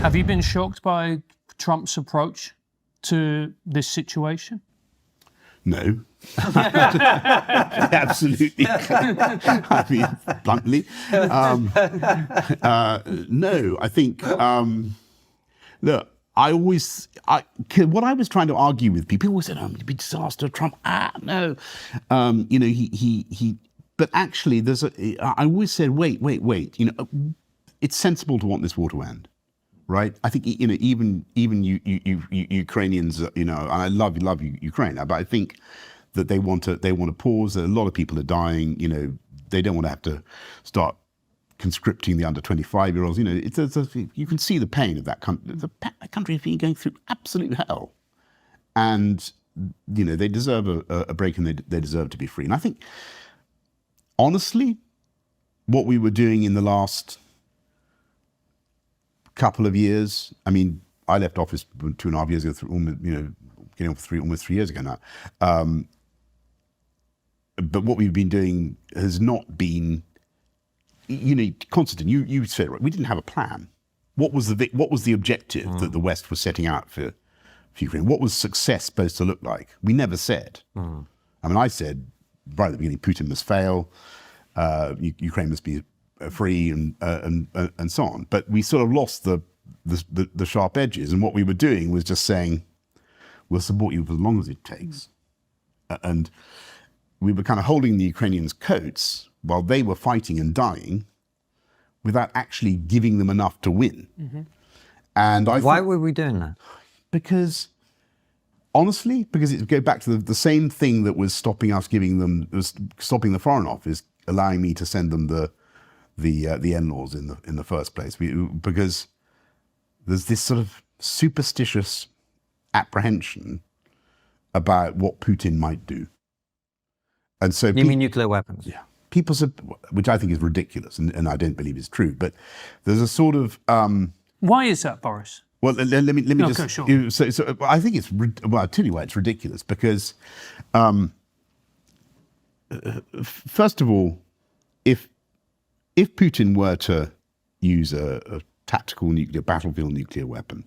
Have you been shocked by Trump's approach to this situation? No. Absolutely. I mean, bluntly. No, I think, look, what I was trying to argue with people always said, it'd be disaster, Trump, no. But actually, I always said, wait, it's sensible to want this war to end. Right, I think even Ukrainians, and I love Ukraine, but I think that they want to pause. A lot of people are dying. They don't want to have to start conscripting the under 25-year-olds. You can see the pain of that country. That country has been going through absolute hell, and they deserve a break, and they deserve to be free. And I think, honestly, what we were doing in the last couple of years. I mean, I left office 2.5 years ago, getting on for almost 3 years ago now. But what we've been doing has not been, Constantine, you said it right. We didn't have a plan. What was the objective that the West was setting out for Ukraine? What was success supposed to look like? We never said. I mean, I said right at the beginning, Putin must fail, Ukraine must be free, and so on. But we sort of lost the sharp edges, and what we were doing was just saying, we'll support you for as long as it takes. And we were kind of holding the Ukrainians' coats while they were fighting and dying without actually giving them enough to win. And why were we doing that? Because, honestly, because it goes back to the same thing that was stopping us stopping the Foreign Office, allowing me to send them the in-laws in the first place, because there's this sort of superstitious apprehension about what Putin might do, and so you mean nuclear weapons? Yeah, people said, which I think is ridiculous, and I don't believe is true. But there's a sort of why is that, Boris? Well, let me just. Okay, sure. So I think it's I'll tell you why it's ridiculous, because first of all, if Putin were to use a tactical battlefield nuclear weapon,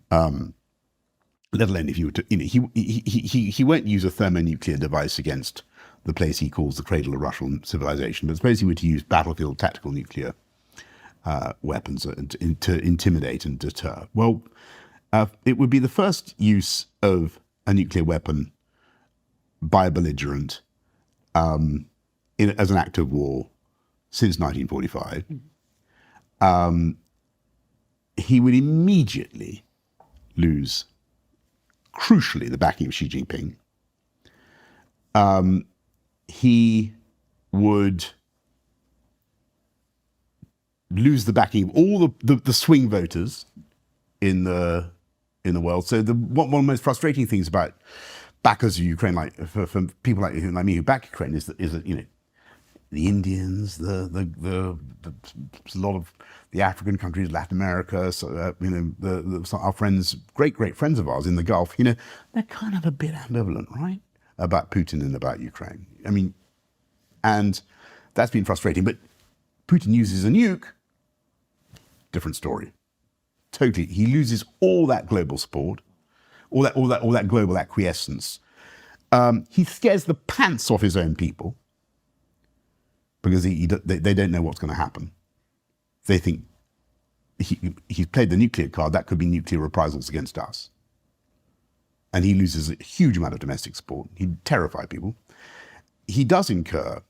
let alone if you were to, he won't use a thermonuclear device against the place he calls the cradle of Russian civilization. But suppose he were to use battlefield tactical nuclear weapons to intimidate and deter. Well, it would be the first use of a nuclear weapon by a belligerent as an act of war since 1945. He would immediately lose, crucially, the backing of Xi Jinping. He would lose the backing of all the swing voters in the world. So one of the most frustrating things about backers of Ukraine, like for people like me who back Ukraine, is that the Indians, a lot of the African countries, Latin America, so, our friends, great friends of ours in the Gulf, they're kind of a bit ambivalent, right, about Putin and about Ukraine. I mean, and that's been frustrating. But Putin uses a nuke, different story. Totally, he loses all that global support, all that global acquiescence. He scares the pants off his own people, because they don't know what's going to happen. They think he's played the nuclear card, that could be nuclear reprisals against us. And he loses a huge amount of domestic support. He'd terrify people. He does incur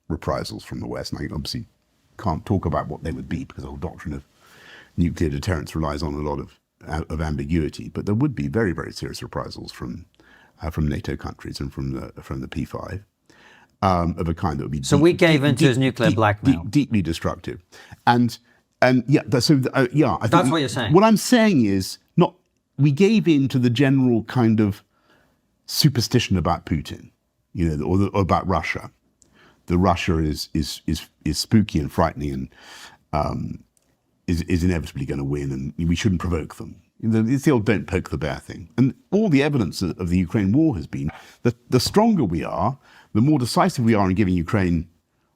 reprisals from the West, and I obviously can't talk about what they would be, because the whole doctrine of nuclear deterrence relies on a lot of ambiguity. But there would be very, very serious reprisals from NATO countries and from the P5. Of a kind that would be so we gave into his nuclear blackmail, deeply destructive, and yeah. So I think that's what you're saying. What I'm saying is we gave in to the general kind of superstition about Putin, or about Russia. The Russia is spooky and frightening, and is inevitably going to win, and we shouldn't provoke them. It's the old "don't poke the bear" thing. And all the evidence of the Ukraine war has been that the stronger we are, the more decisive we are in giving Ukraine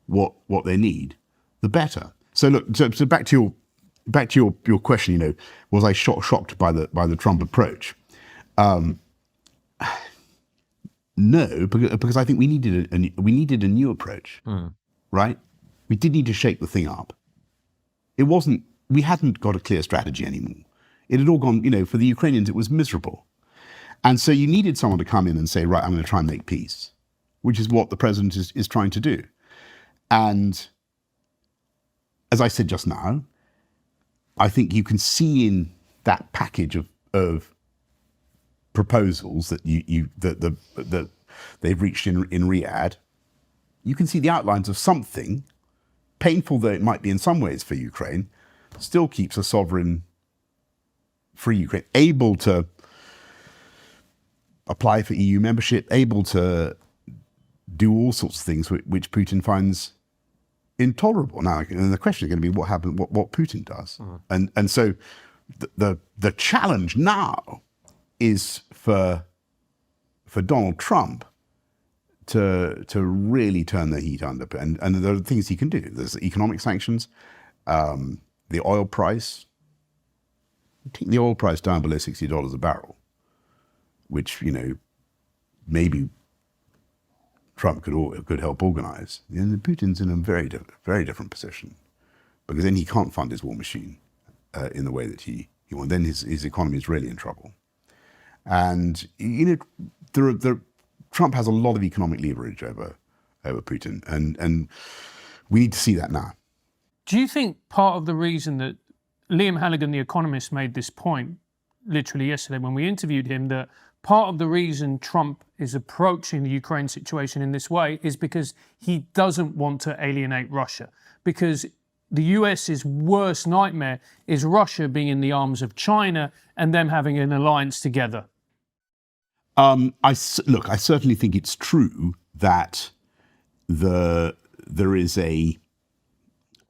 what they need, the better. So look, so back to back to your question, was I shocked by the Trump approach? No, because I think we needed a new approach, right? We did need to shake the thing up. We hadn't got a clear strategy anymore. It had all gone, for the Ukrainians, it was miserable. And so you needed someone to come in and say, right, I'm going to try and make peace, which is what the president is trying to do. And as I said just now, I think you can see in that package of proposals that that they've reached in Riyadh, you can see the outlines of something, painful though it might be in some ways for Ukraine, still keeps a sovereign, free Ukraine, able to apply for EU membership, able to do all sorts of things which Putin finds intolerable. Now, and the question is going to be what Putin does. And so the challenge now is for Donald Trump to really turn the heat under. And there are things he can do. There's economic sanctions, the oil price. Take the oil price down below $60 a barrel, which, maybe Trump could help organize. And Putin's in a very different position, because then he can't fund his war machine in the way that he wants. Then his economy is really in trouble. And Trump has a lot of economic leverage over Putin, and we need to see that now. Do you think part of the reason that Liam Halligan, the economist, made this point literally yesterday when we interviewed him, that part of the reason Trump is approaching the Ukraine situation in this way is because he doesn't want to alienate Russia? Because the US's worst nightmare is Russia being in the arms of China and them having an alliance together. I certainly think it's true that there is a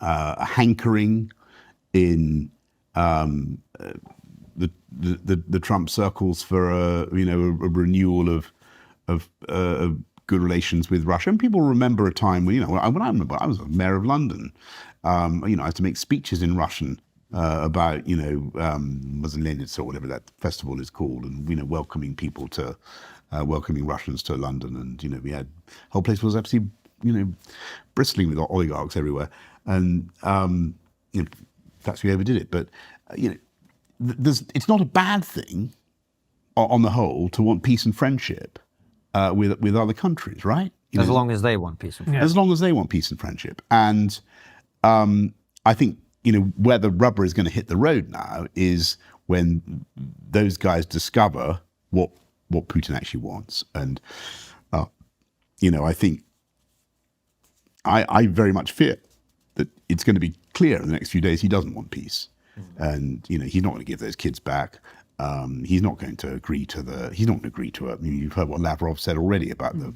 hankering in the Trump circles for a renewal of good relations with Russia. And people remember a time when I was mayor of London. I had to make speeches in Russian about Mazenlenitsa or whatever that festival is called, and welcoming people to welcoming Russians to London, and we had the whole place was absolutely bristling with oligarchs everywhere, and perhaps we overdid it, but it's not a bad thing on the whole to want peace and friendship with other countries, right? As long as they want peace and friendship. As long as they want peace and friendship. And I think, where the rubber is going to hit the road now is when those guys discover what Putin actually wants. And, I think I very much fear that it's going to be clear in the next few days he doesn't want peace. And, he's not going to give those kids back. He's not going to agree to it. You've heard what Lavrov said already about the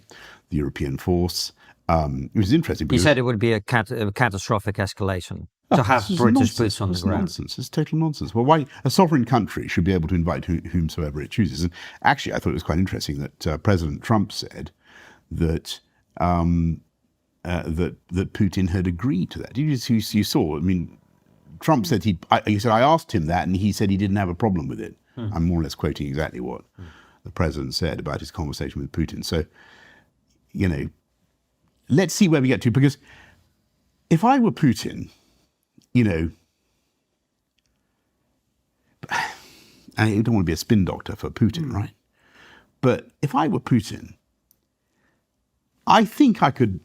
European force. It was interesting. He said it would be a catastrophic escalation to have British boots on the ground. Nonsense. It's total nonsense. Well, why a sovereign country should be able to invite whomsoever it chooses? And actually, I thought it was quite interesting that President Trump said that that Putin had agreed to that. You saw. Trump said he said I asked him that, and he said he didn't have a problem with it. I'm more or less quoting exactly what the president said about his conversation with Putin. So, let's see where we get to, because if I were Putin, and you don't want to be a spin doctor for Putin, right? But if I were Putin, I think I could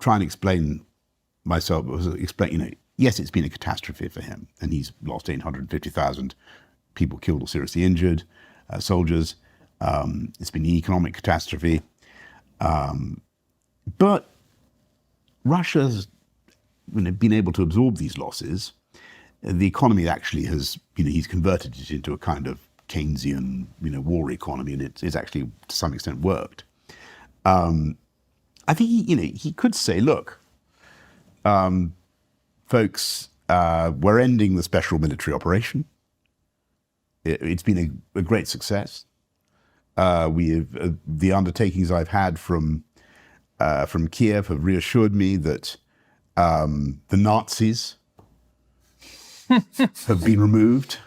try and explain myself. Yes, it's been a catastrophe for him, and he's lost 850,000 people killed or seriously injured, soldiers. It's been an economic catastrophe. But Russia's been able to absorb these losses. The economy actually has, he's converted it into a kind of Keynesian, war economy, and it's actually to some extent worked. I think he could say, look, folks, we're ending the special military operation. It's been a great success. The undertakings I've had from Kiev have reassured me that the Nazis have been removed.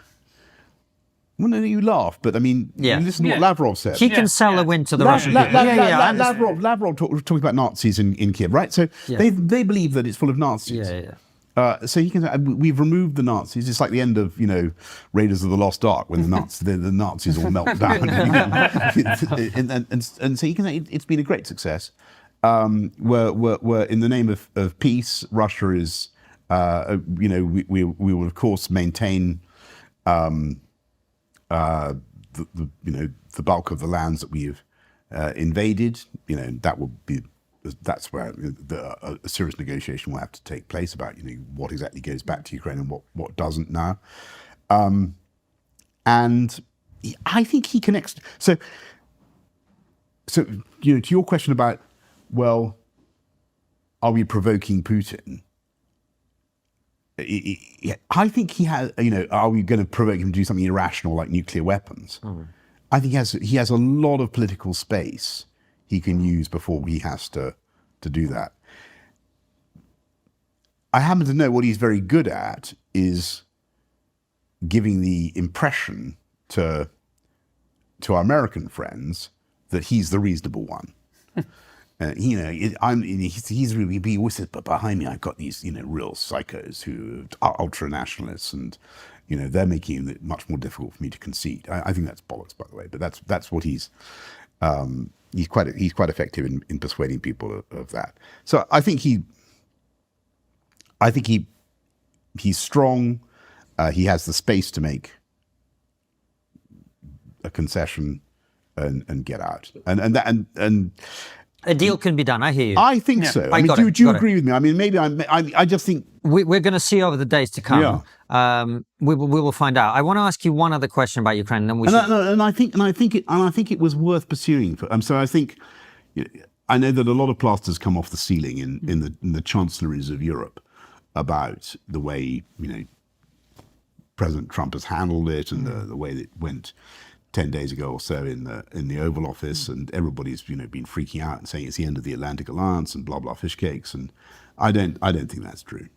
Well, no, you laugh, but I mean, Yeah. you listen to what Lavrov said. He can sell a win to the Russian people. I understand. Lavrov talking about Nazis in Kiev, right? So they believe that it's full of Nazis. So he can. We've removed the Nazis. It's like the end of Raiders of the Lost Ark when the Nazis all melt down. and so you can say it's been a great success. Where in the name of peace, Russia is. We will of course maintain. The bulk of the lands that we've invaded, that's where a serious negotiation will have to take place about what exactly goes back to Ukraine and what doesn't now. And I think he connects. So to your question about, well, are we provoking Putin? I think he has, are we going to provoke him to do something irrational like nuclear weapons? I think he has a lot of political space he can use before he has to do that. I happen to know what he's very good at is giving the impression to our American friends that he's the reasonable one. He always says, but behind me, I've got these, real psychos who are ultra nationalists, and they're making it much more difficult for me to concede. I think that's bollocks, by the way, but that's what he's quite effective in persuading people of that. So I think he's strong. He has the space to make a concession and get out, and a deal can be done. I hear you. I think so. I mean, do you agree with me? I mean, maybe I just think we're going to see over the days to come. Yeah. We will find out. I want to ask you one other question about Ukraine, and then we. I think it was worth pursuing. So I think I know that a lot of plaster's come off the ceiling in the chancelleries of Europe about the way President Trump has handled it and the way that it went 10 days ago or so in the Oval Office, and everybody's been freaking out and saying it's the end of the Atlantic Alliance and blah blah fish cakes, and I don't think that's true.